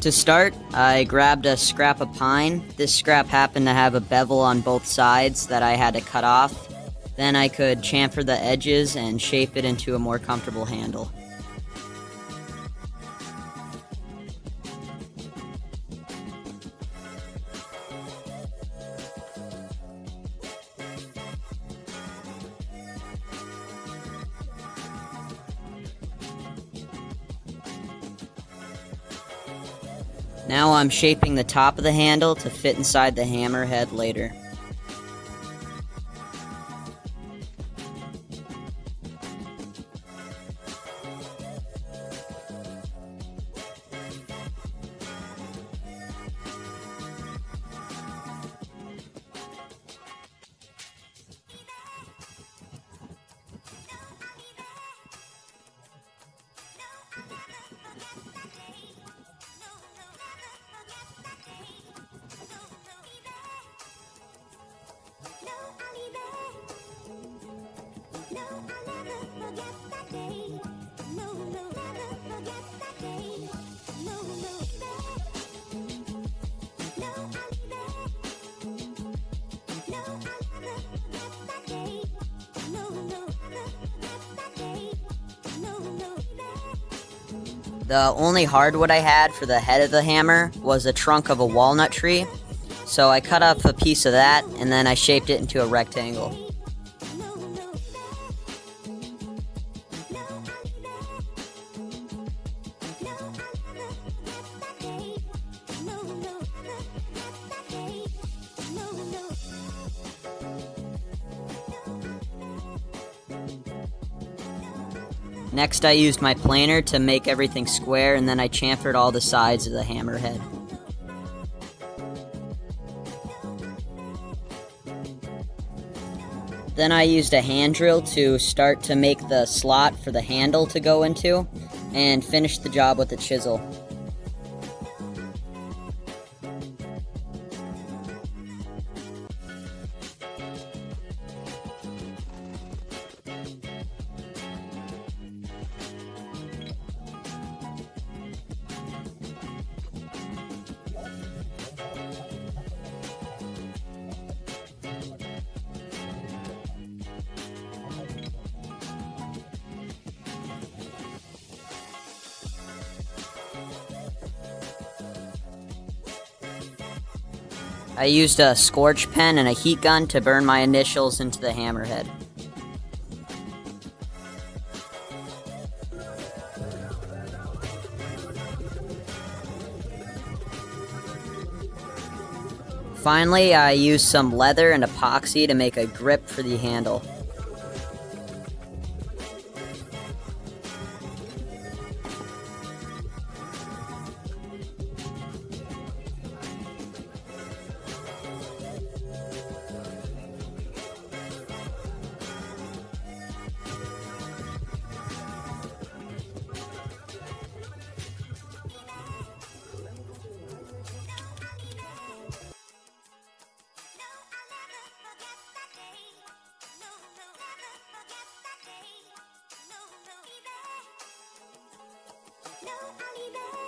To start, I grabbed a scrap of pine. This scrap happened to have a bevel on both sides that I had to cut off. Then I could chamfer the edges and shape it into a more comfortable handle. Now I'm shaping the top of the handle to fit inside the hammer head later. The only hardwood I had for the head of the hammer was the trunk of a walnut tree, so I cut off a piece of that and then I shaped it into a rectangle. Next, I used my planer to make everything square, and then I chamfered all the sides of the hammer head. Then I used a hand drill to start to make the slot for the handle to go into, and finished the job with a chisel. I used a scorch pen and a heat gun to burn my initials into the hammerhead. Finally, I used some leather and epoxy to make a grip for the handle. No, I'll be there.